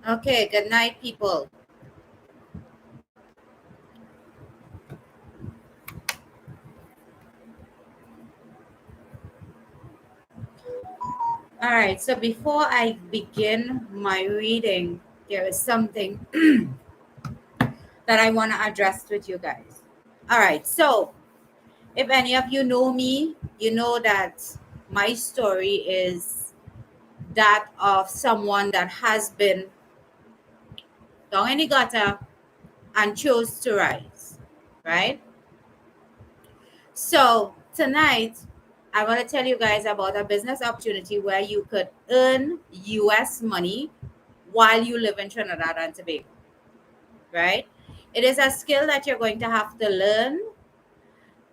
Okay, good night, people. All right, so before I begin my reading, there is something that I want to address with you guys. All right, so if any of you know me, you know that my story is that of someone that has been down in the gutter and chose to rise, right? So tonight, I want to tell you guys about a business opportunity where you could earn US money while you live in Trinidad and Tobago, right? It is a skill that you're going to have to learn,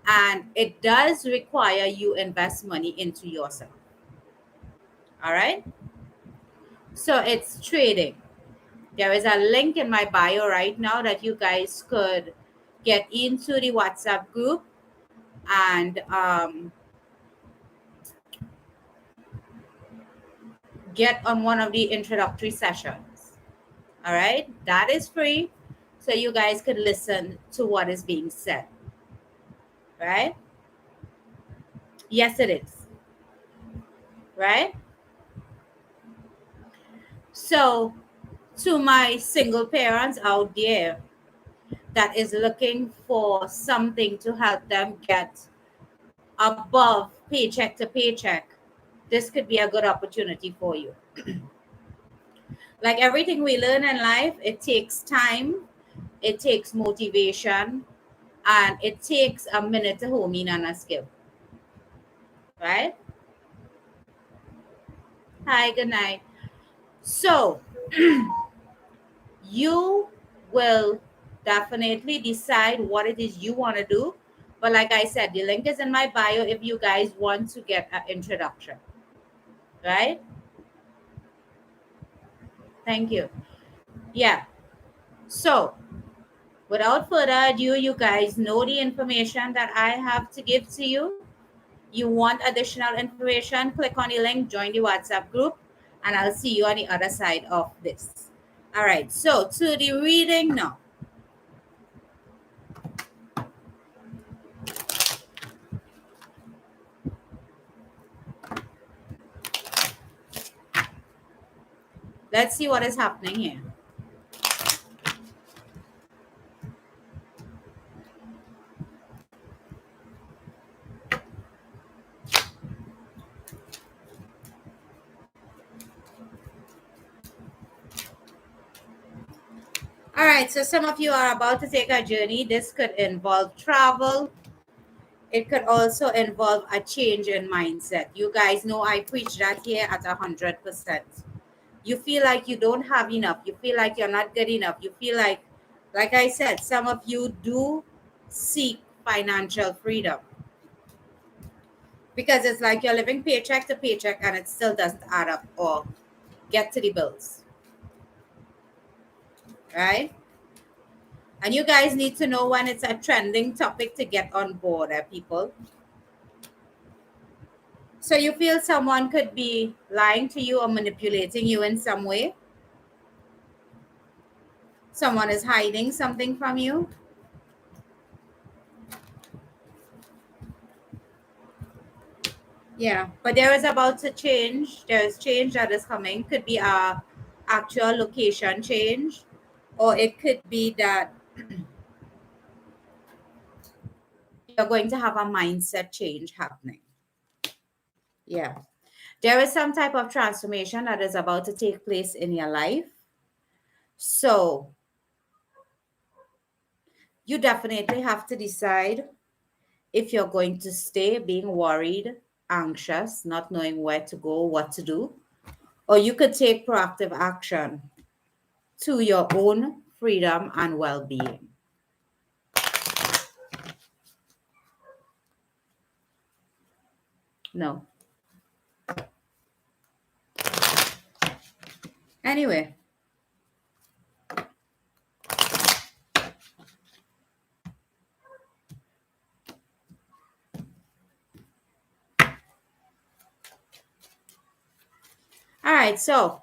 and it does require you invest money into yourself. All right? So it's trading. There is a link in my bio right now that you guys could get into the WhatsApp group and get on one of the introductory sessions. All right? That is free. So you guys could listen to what is being said. Right? Yes, it is. Right? So, to my single parents out there that is looking for something to help them get above paycheck to paycheck, this could be a good opportunity for you. Like everything we learn in life, it takes time, it takes motivation, and it takes a minute to hone in on a skill. Right? Hi, good night. So, you will definitely decide what it is you want to do. But like I said, the link is in my bio if you guys want to get an introduction. Right? Thank you. Yeah. So, without further ado, you guys know the information that I have to give to you. You want additional information, click on the link, join the WhatsApp group, and I'll see you on the other side of this. All right. So, to the reading now. Let's see what is happening here. All right, so some of you are about to take a journey. This could involve travel. It could also involve a change in mindset. You guys know I preach that here at 100%. You feel like you don't have enough. You feel like you're not good enough. You feel like I said, some of you do seek financial freedom because it's like you're living paycheck to paycheck and it still doesn't add up or get to the bills, right? And you guys need to know when it's a trending topic to get on board, people. So you feel someone could be lying to you or manipulating you in some way? Someone is hiding something from you? Yeah, but there is about to change. There's change that is coming. Could be a actual location change, or it could be that you're going to have a mindset change happening. Yeah. There is some type of transformation that is about to take place in your life. So you definitely have to decide if you're going to stay being worried, anxious, not knowing where to go, what to do, or you could take proactive action to your own freedom and well being. No. Anyway. All right. So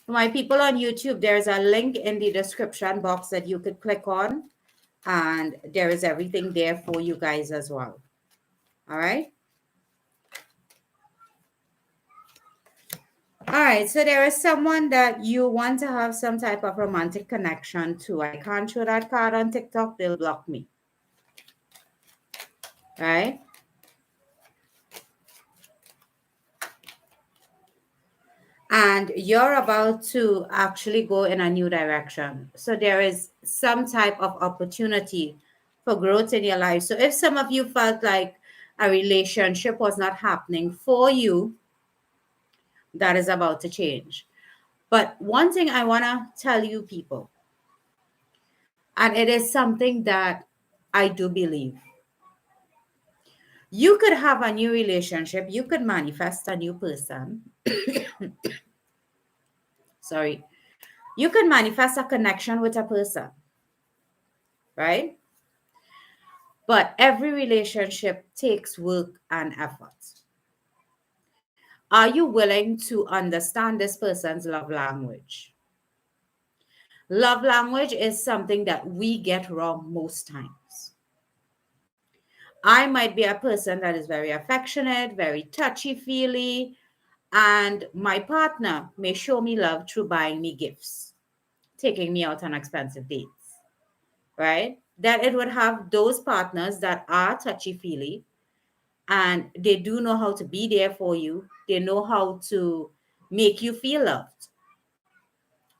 My people on YouTube, there's a link in the description box that you could click on, and there is everything there for you guys as well. All right. All right. So there is someone that you want to have some type of romantic connection to. I can't show that card on TikTok. They'll block me. All right. And you're about to actually go in a new direction. So there is some type of opportunity for growth in your life. So if some of you felt like a relationship was not happening for you, that is about to change. But one thing I want to tell you people, and it is something that I do believe. You could have a new relationship, you could manifest a new person. Sorry. You could manifest a connection with a person, right? But every relationship takes work and effort. Are you willing to understand this person's love language? Love language is something that we get wrong most times. I might be a person that is very affectionate, very touchy feely, and my partner may show me love through buying me gifts, taking me out on expensive dates, right? Then it would have those partners that are touchy feely and they do know how to be there for you. They know how to make you feel loved.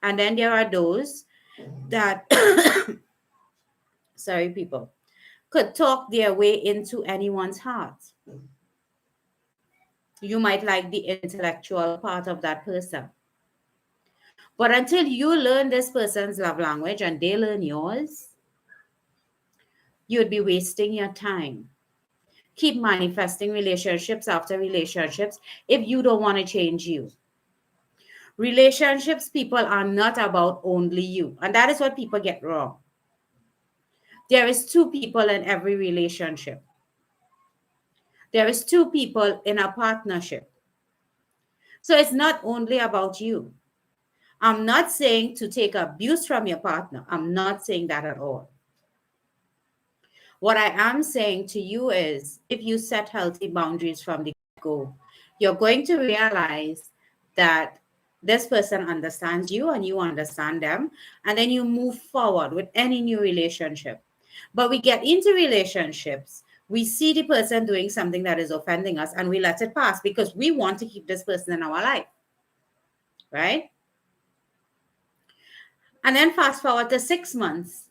And then there are those that, sorry, people, could talk their way into anyone's heart. You might like the intellectual part of that person. But until you learn this person's love language and they learn yours, you'd be wasting your time. Keep manifesting relationships after relationships if you don't want to change you. Relationships, people, are not about only you. And that is what people get wrong. There is two people in every relationship. There is two people in a partnership. So it's not only about you. I'm not saying to take abuse from your partner. I'm not saying that at all. What I am saying to you is if you set healthy boundaries from the go, you're going to realize that this person understands you and you understand them, and then you move forward with any new relationship. But we get into relationships, we see the person doing something that is offending us, and we let it pass because we want to keep this person in our life, right? And then fast forward to 6 months,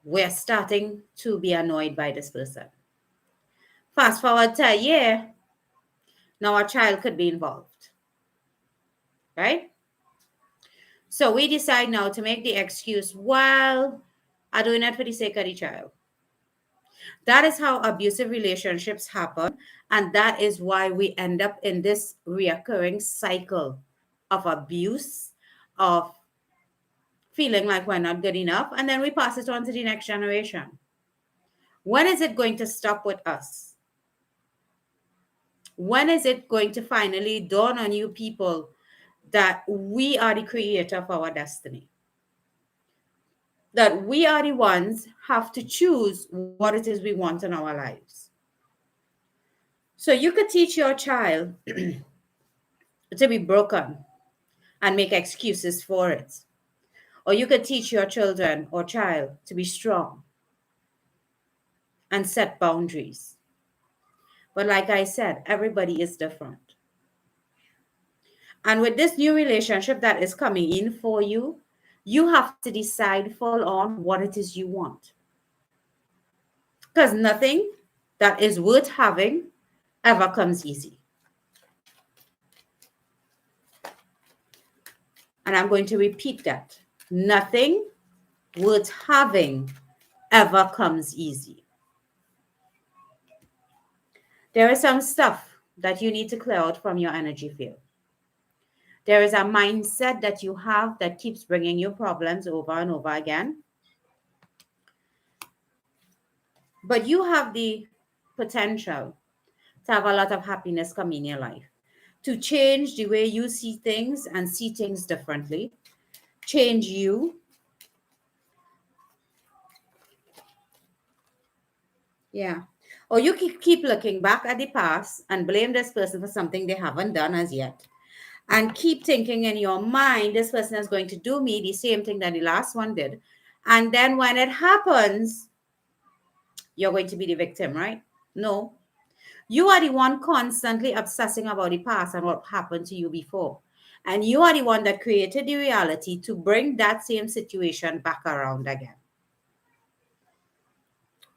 we're starting to be annoyed by this person. Fast forward to a year, now a child could be involved, right? So we decide now to make the excuse, well, I'm doing it for the sake of the child. That is how abusive relationships happen. And that is why we end up in this reoccurring cycle of abuse, of feeling like we're not good enough. And then we pass it on to the next generation. When is it going to stop with us? When is it going to finally dawn on you people that we are the creator of our destiny? That we are the ones have to choose what it is we want in our lives. So you could teach your child to be broken and make excuses for it. Or you could teach your children or child to be strong and set boundaries. But like I said, everybody is different. And with this new relationship that is coming in for you, you have to decide full on what it is you want. Because nothing that is worth having ever comes easy. And I'm going to repeat that. Nothing worth having ever comes easy. There is some stuff that you need to clear out from your energy field. There is a mindset that you have that keeps bringing you problems over and over again. But you have the potential to have a lot of happiness come in your life, to change the way you see things and see things differently. Change you. Yeah. Or you keep looking back at the past and blame this person for something they haven't done as yet. And keep thinking in your mind, this person is going to do me the same thing that the last one did. And then when it happens, you're going to be the victim, right? No. You are the one constantly obsessing about the past and what happened to you before. And you are the one that created the reality to bring that same situation back around again.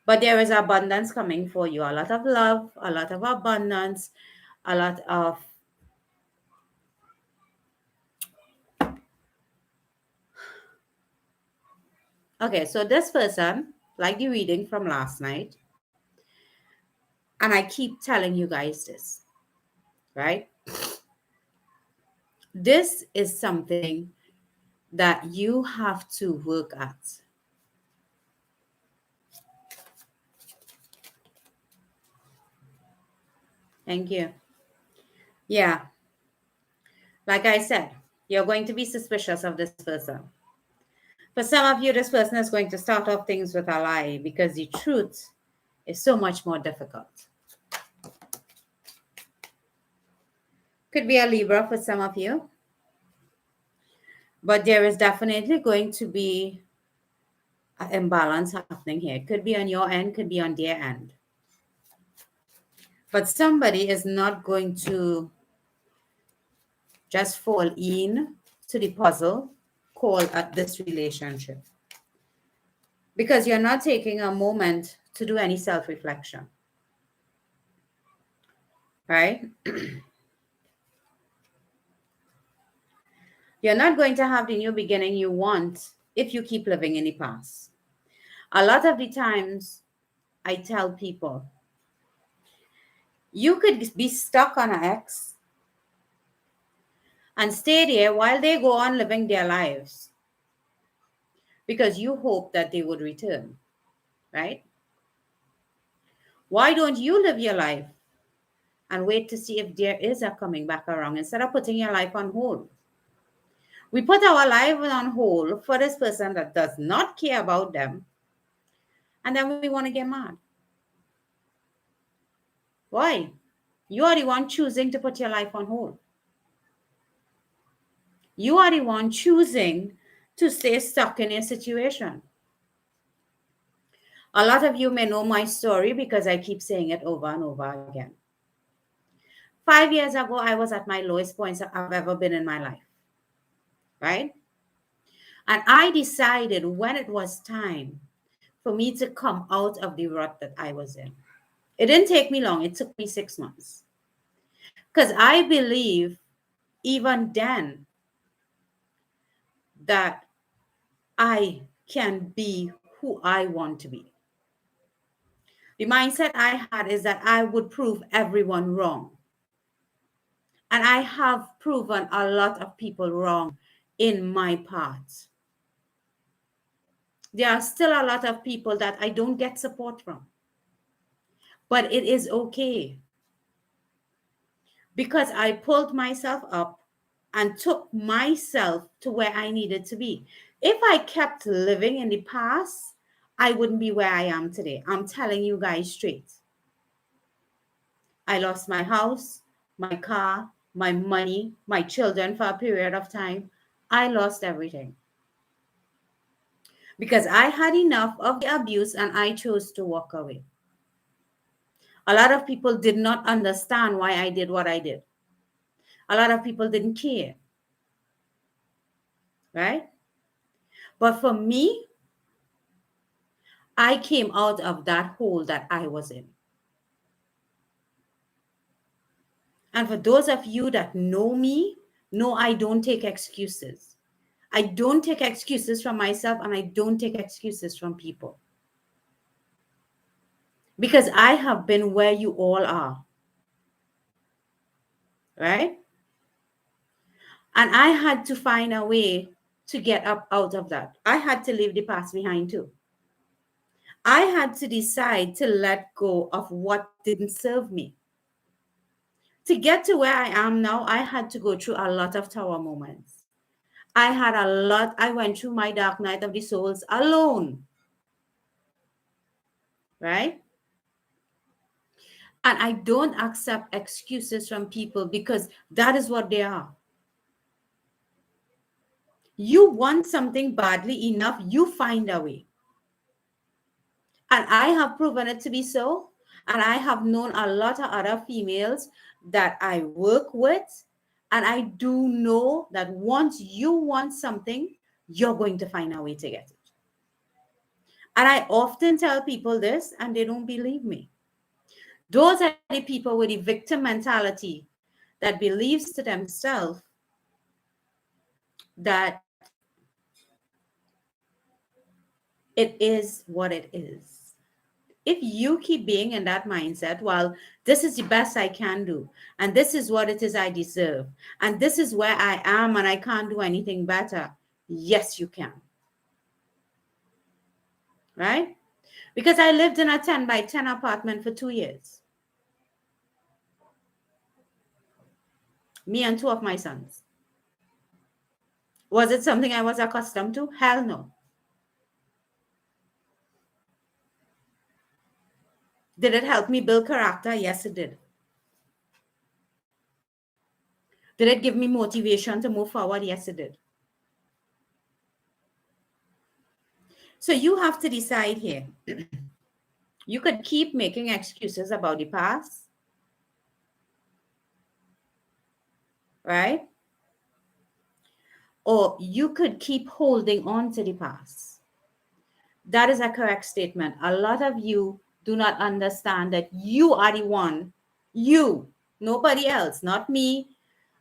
But there is abundance coming for you. A lot of love, a lot of abundance, a lot of okay. So this person, like the reading from last night, and I keep telling you guys this, right? This is something that you have to work at. Thank you. Yeah. Like I said, you're going to be suspicious of this person. For some of you, this person is going to start off things with a lie because the truth is so much more difficult. Could be a Libra for some of you. But there is definitely going to be an imbalance happening here. It could be on your end, could be on their end. But somebody is not going to just fall in to the puzzle called this relationship. Because you're not taking a moment to do any self-reflection. Right? You're not going to have the new beginning you want if you keep living in the past. A lot of the times, I tell people, you could be stuck on an ex and stay there while they go on living their lives because you hope that they would return, right? Why don't you live your life and wait to see if there is a coming back around instead of putting your life on hold? We put our life on hold for this person that does not care about them, and then we want to get mad. Why? You are the one choosing to put your life on hold. You are the one choosing to stay stuck in a situation. A lot of you may know my story because I keep saying it over and over again. 5 years ago, I was at my lowest points I've ever been in my life, right? And I decided when it was time for me to come out of the rut that I was in. It didn't take me long. It took me 6 months. Because I believe even then that I can be who I want to be. The mindset I had is that I would prove everyone wrong. And I have proven a lot of people wrong in my part. There are still a lot of people that I don't get support from. But it is okay. Because I pulled myself up and took myself to where I needed to be. If I kept living in the past, I wouldn't be where I am today. I'm telling you guys straight. I lost my house, my car, my money, my children for a period of time. I lost everything. Because I had enough of the abuse and I chose to walk away. A lot of people did not understand why I did what I did. A lot of people didn't care. Right? But for me, I came out of that hole that I was in. And for those of you that know me, know I don't take excuses. I don't take excuses from myself and I don't take excuses from people. Because I have been where you all are. Right? And I had to find a way to get up out of that. I had to leave the past behind too. I had to decide to let go of what didn't serve me. To get to where I am now, I had to go through a lot of tower moments. I went through my dark night of the souls alone, right? And I don't accept excuses from people because that is what they are. You want something badly enough, you find a way. And I have proven it to be so. And I have known a lot of other females that I work with. And I do know that once you want something, you're going to find a way to get it. And I often tell people this, and they don't believe me. Those are the people with the victim mentality that believes to themselves that it is what it is. If you keep being in that mindset, well, this is the best I can do, and this is what it is I deserve, and this is where I am, and I can't do anything better. Yes, you can. Right? Because I lived in a 10 by 10 apartment for 2 years. Me and two of my sons. Was it something I was accustomed to? Hell no. Did it help me build character? Yes, it did. Did it give me motivation to move forward? Yes, it did. So you have to decide here. You could keep making excuses about the past, right? Or you could keep holding on to the past. That is a correct statement. A lot of you do not understand that you are the one, you, nobody else, not me,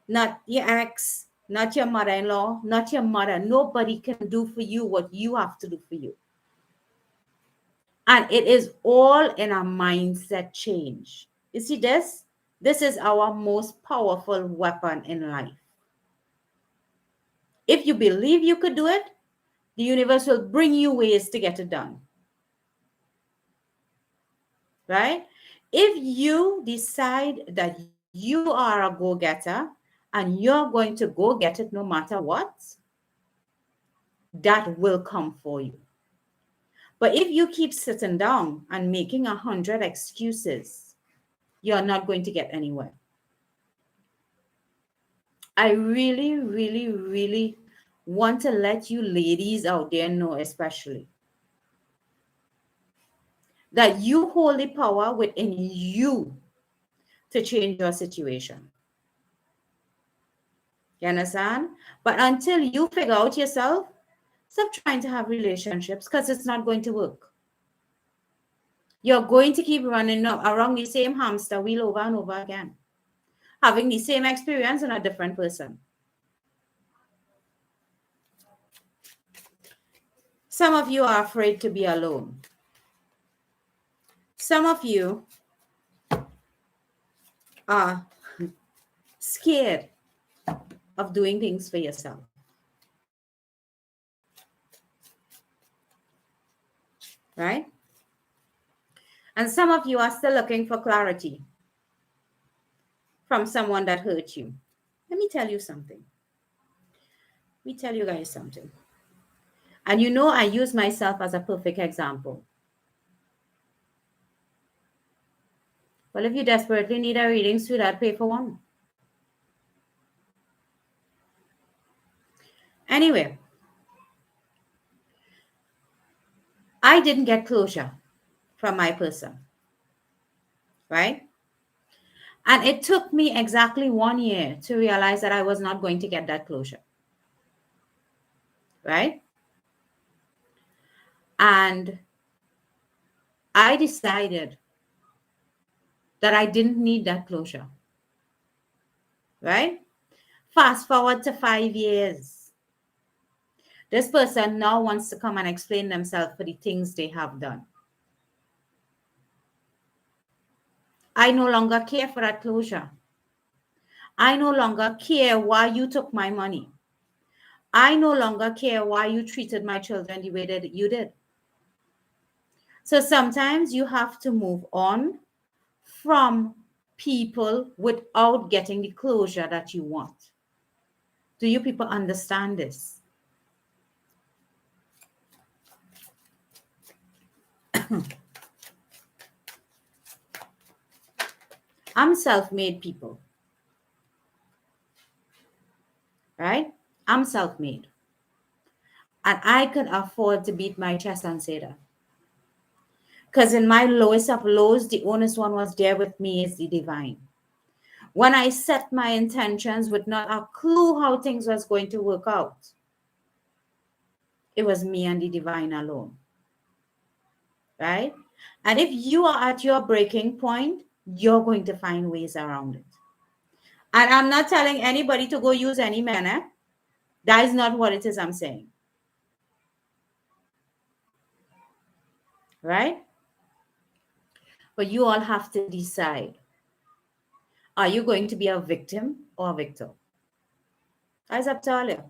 not your ex, not your mother-in-law, not your mother. Nobody can do for you what you have to do for you. And it is all in a mindset change. You see this? This is our most powerful weapon in life. If you believe you could do it, the universe will bring you ways to get it done. Right? If you decide that you are a go-getter and you're going to go get it no matter what, that will come for you. But if you keep sitting down and making 100 excuses, you're not going to get anywhere. I really, really, really want to let you ladies out there know, especially, that you hold the power within you to change your situation. You understand? But until you figure out yourself, stop trying to have relationships because it's not going to work. You're going to keep running around the same hamster wheel over and over again, having the same experience in a different person. Some of you are afraid to be alone. Some of you are scared of doing things for yourself. Right? And some of you are still looking for clarity from someone that hurt you. Let me tell you something. Let me tell you guys something. And you know, I use myself as a perfect example. Well, if you desperately need a reading, sweetheart, pay for one. Anyway, I didn't get closure from my person, right? And it took me exactly 1 year to realize that I was not going to get that closure, right? And I decided that I didn't need that closure, right? Fast forward to 5 years. This person now wants to come and explain themselves for the things they have done. I no longer care for that closure. I no longer care why you took my money. I no longer care why you treated my children the way that you did. So sometimes you have to move on from people without getting the closure that you want. Do you people understand this? I'm self-made, people, right? I'm self-made. And I could afford to beat my chest and say that. Because in my lowest of lows, the honest one was there with me is the divine. When I set my intentions with not a clue how things was going to work out, it was me and the divine alone, right? And if you are at your breaking point, you're going to find ways around it. And I'm not telling anybody to go use any man. That is not what it is I'm saying. Right? But you all have to decide. Are you going to be a victim or a victor? That's up to all you.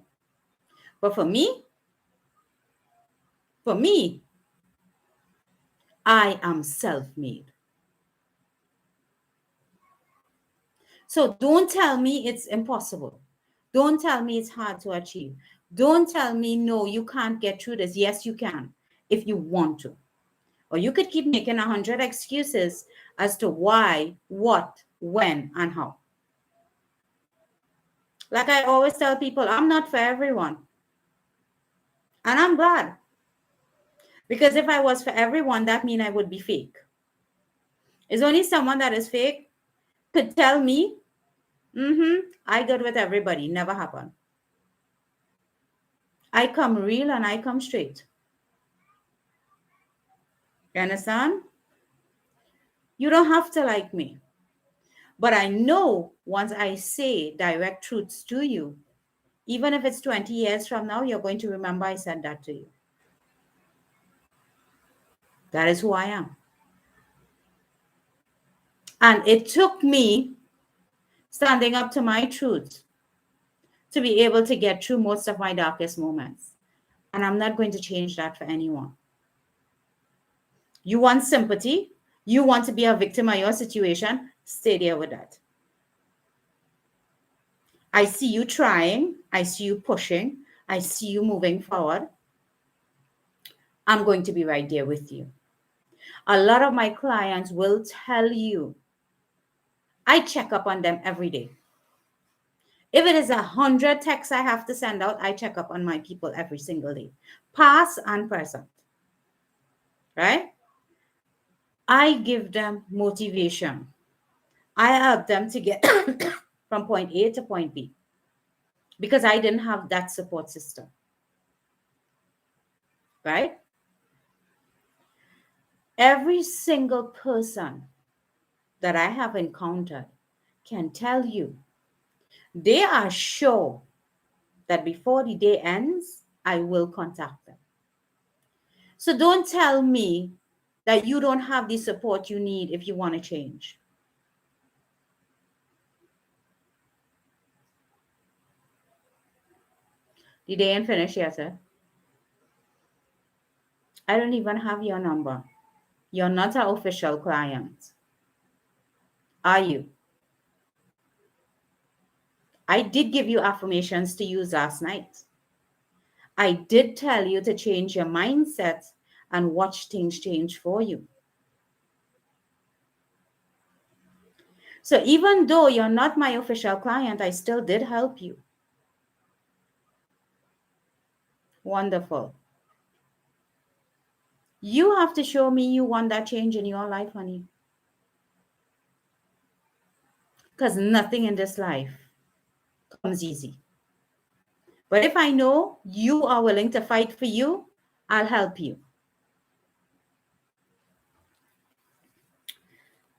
But for me, I am self-made. So don't tell me it's impossible. Don't tell me it's hard to achieve. Don't tell me, no, you can't get through this. Yes, you can, if you want to. Or you could keep making 100 excuses as to why, what, when, and how. Like I always tell people, I'm not for everyone. And I'm glad. Because if I was for everyone, that means I would be fake. It's only someone that is fake could tell me, I good with everybody. Never happened. I come real and I come straight. You understand? You don't have to like me. But I know once I say direct truths to you, even if it's 20 years from now, you're going to remember I said that to you. That is who I am. And it took me standing up to my truth to be able to get through most of my darkest moments. And I'm not going to change that for anyone. You want sympathy? You want to be a victim of your situation? Stay there with that. I see you trying. I see you pushing. I see you moving forward. I'm going to be right there with you. A lot of my clients will tell you, I check up on them every day. If it is 100 texts I have to send out, I check up on my people every single day, past and present, right? I give them motivation. I help them to get from point A to point B because I didn't have that support system, right? Every single person that I have encountered can tell you they are sure that before the day ends, I will contact them. So don't tell me that you don't have the support you need if you want to change. The day ain't finished yet, sir. I don't even have your number. You're not an official client. Are you? I did give you affirmations to use last night. I did tell you to change your mindset and watch things change for you. So even though you're not my official client, I still did help you. Wonderful. You have to show me you want that change in your life, honey. Because nothing in this life comes easy. But if I know you are willing to fight for you, I'll help you.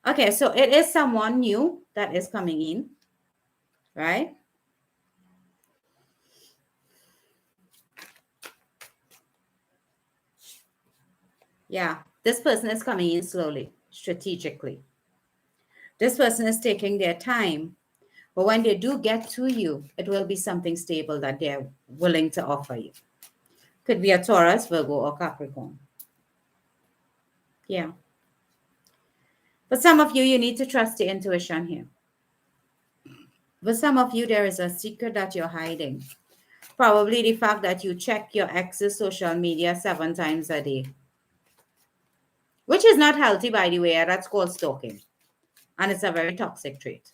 Okay, so it is someone new that is coming in, right? Yeah, this person is coming in slowly, strategically. This person is taking their time, but when they do get to you, it will be something stable that they're willing to offer you. Could be a Taurus, Virgo, or Capricorn. Yeah. For some of you, you need to trust your intuition here. For some of you, there is a secret that you're hiding. Probably the fact that you check your ex's social media 7 times a day, which is not healthy, by the way. That's called stalking. And it's a very toxic trait.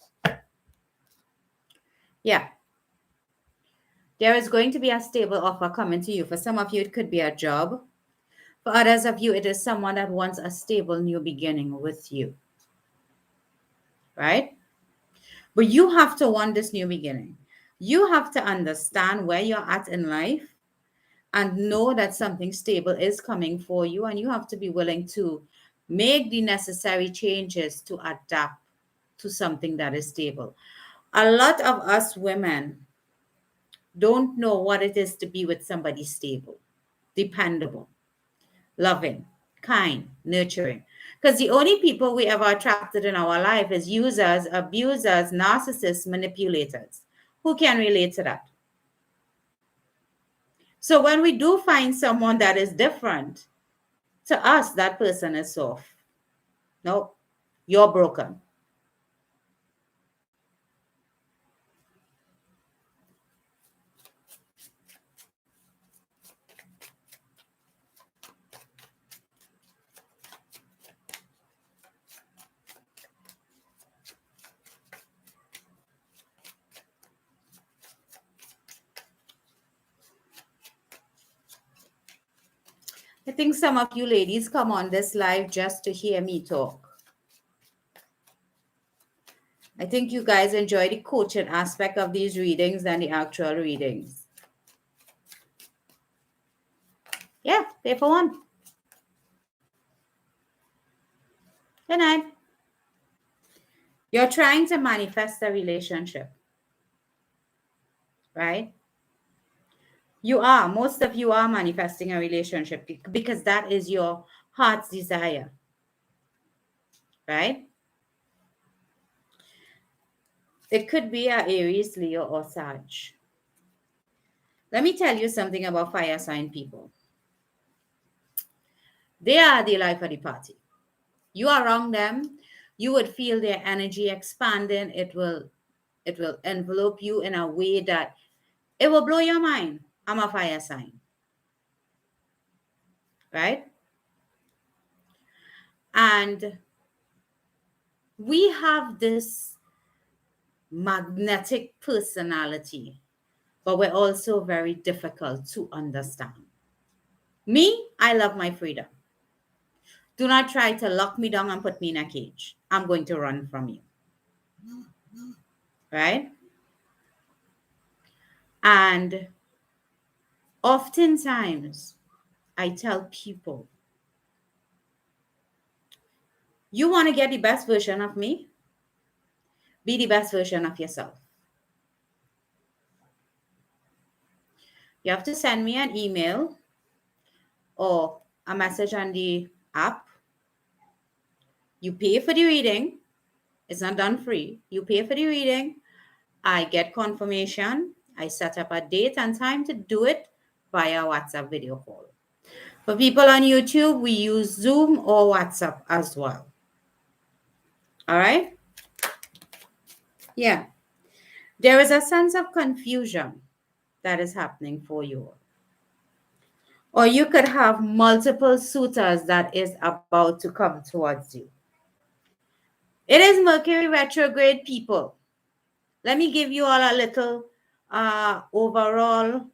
Yeah. There is going to be a stable offer coming to you. For some of you, it could be a job. For others of you, it is someone that wants a stable new beginning with you. Right? But you have to want this new beginning. You have to understand where you're at in life and know that something stable is coming for you. And you have to be willing to make the necessary changes to adapt to something that is stable. A lot of us women don't know what it is to be with somebody stable, dependable, loving, kind, nurturing. Because the only people we ever attracted in our life is users, abusers, narcissists, manipulators. Who can relate to that? So when we do find someone that is different, to us, that person is soft. No, you're broken. I think some of you ladies come on this live just to hear me talk. I think you guys enjoy the coaching aspect of these readings than the actual readings. Yeah, pay for one. Good night. You're trying to manifest a relationship, right? You are. Most of you are manifesting a relationship because that is your heart's desire, right? It could be a Aries, Leo, or Sag. Let me tell you something about fire sign people. They are the life of the party. You are around them, you would feel their energy expanding. It will envelope you in a way that it will blow your mind. I'm a fire sign, right? And we have this magnetic personality, but we're also very difficult to understand. Me, I love my freedom. Do not try to lock me down and put me in a cage. I'm going to run from you. Right? And oftentimes, I tell people, you want to get the best version of me? Be the best version of yourself. You have to send me an email or a message on the app. You pay for the reading. It's not done free. You pay for the reading. I get confirmation. I set up a date and time to do it via WhatsApp video call. For people on YouTube, we use Zoom or WhatsApp as well. All right? Yeah. There is a sense of confusion that is happening for you. Or you could have multiple suitors that is about to come towards you. It is Mercury retrograde, people. Let me give you all a little overall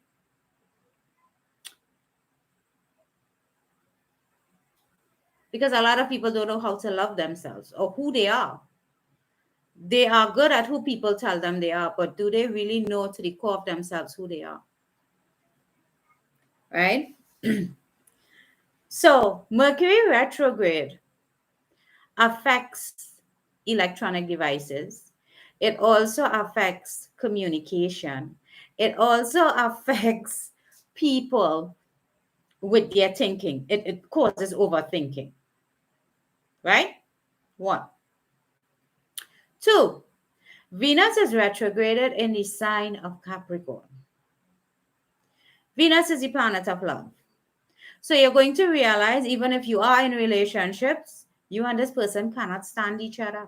because a lot of people don't know how to love themselves or who they are. They are good at who people tell them they are, but do they really know to the core of themselves who they are? Right? So, Mercury retrograde affects electronic devices. It also affects communication. It also affects people with their thinking. It causes overthinking. Right? 1. 2. Venus is retrograded in the sign of Capricorn. Venus is the planet of love. So you're going to realize even if you are in relationships, You and this person cannot stand each other.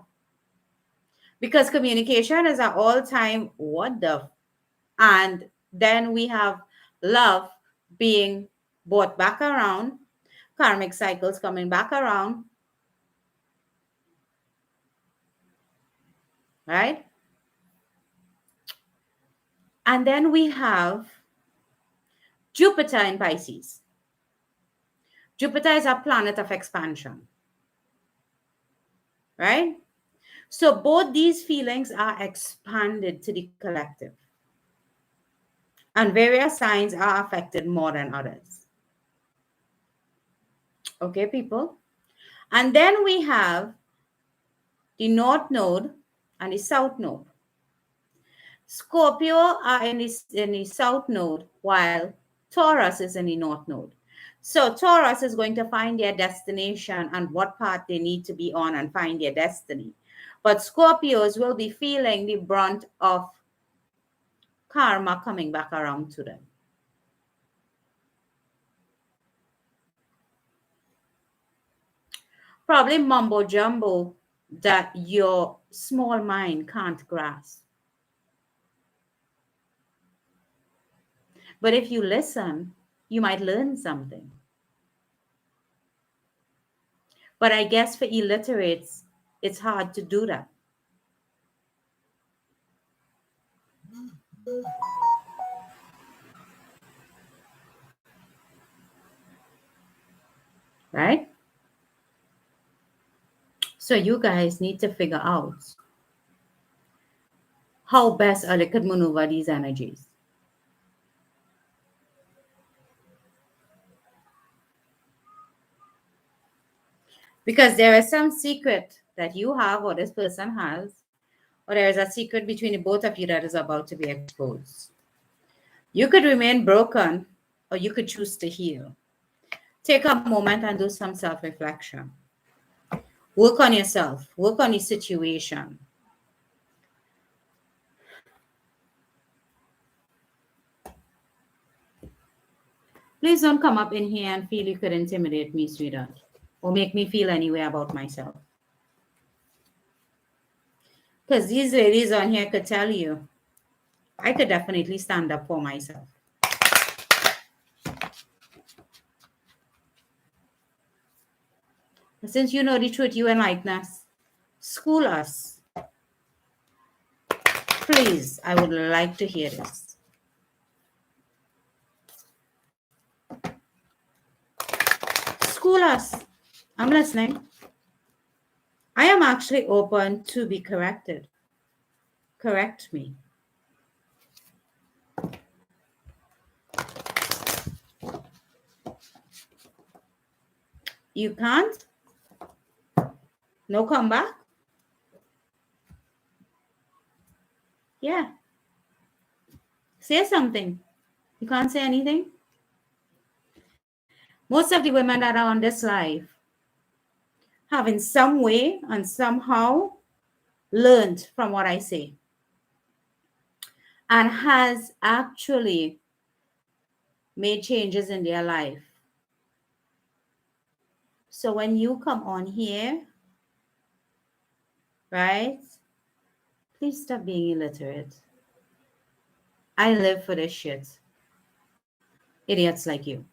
Because communication is an all-time what the and then we have love being brought back around, karmic cycles coming back around, right? And then we have Jupiter in Pisces. Jupiter is a planet of expansion, right? So both these feelings are expanded to the collective. And various signs are affected more than others. Okay, people? And then we have the North Node and the South Node. Scorpio are in the South Node, while Taurus is in the North Node. So Taurus is going to find their destination and what path they need to be on and find their destiny. But Scorpios will be feeling the brunt of karma coming back around to them. Probably mumbo jumbo that your small mind can't grasp. But if you listen, you might learn something. But I guess for illiterates, it's hard to do that. Right? So you guys need to figure out how best they could maneuver these energies. Because there is some secret that you have or this person has, or there is a secret between the both of you that is about to be exposed. You could remain broken or you could choose to heal. Take a moment and do some self-reflection. Work on yourself. Work on your situation. Please don't come up in here and feel you could intimidate me, sweetheart, or make me feel any way about myself. Because these ladies on here could tell you, I could definitely stand up for myself. But since you know the truth, you enlighten us. School us. Please, I would like to hear this. School us. I'm listening. I am actually open to be corrected. Correct me. You can't? No comeback? Yeah. Say something. You can't say anything? Most of the women that are on this live have in some way and somehow learned from what I say and has actually made changes in their life. So when you come on here, right, please stop being illiterate. I live for this shit. Idiots like you.